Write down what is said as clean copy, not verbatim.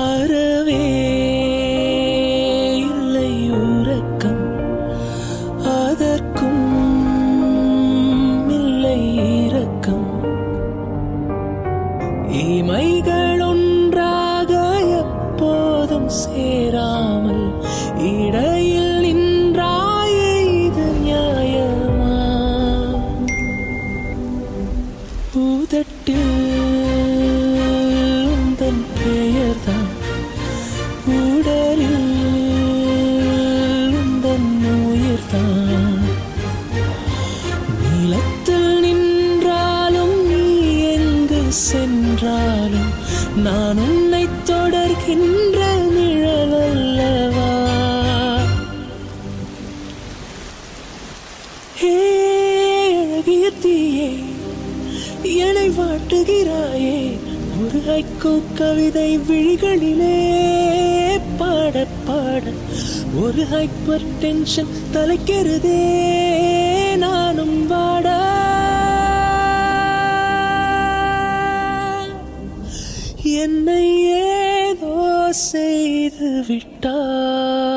அறவே இல்லை உறக்கம், அதற்கும் இல்லை இரக்கம். இமைகள் ஒன்றாக எப்போதும் சேராமல் இடையில் நின்றாயே, இது நியாயமா? உதட்டில் உந்தன் பெயர்தான், உடலில் உந்தன் உயிர்தான். நீளத்தில் நின்றாலும் நீ எங்கு சென்றாலும் நான் உன்னை தொடர்கின்ற நிழல் அல்லவா? ஹே அழகிய தீயே, என்னை வாட்டுகிறாயே, ஒரு ஹைக்கூ கவிதை விழிகளிலே பாட பாட ஒரு ஹைப்பர் டென்ஷன் தலைக்கிறதே, நானும் வாட. என்னை ஏதோ செய்து விட்டார்.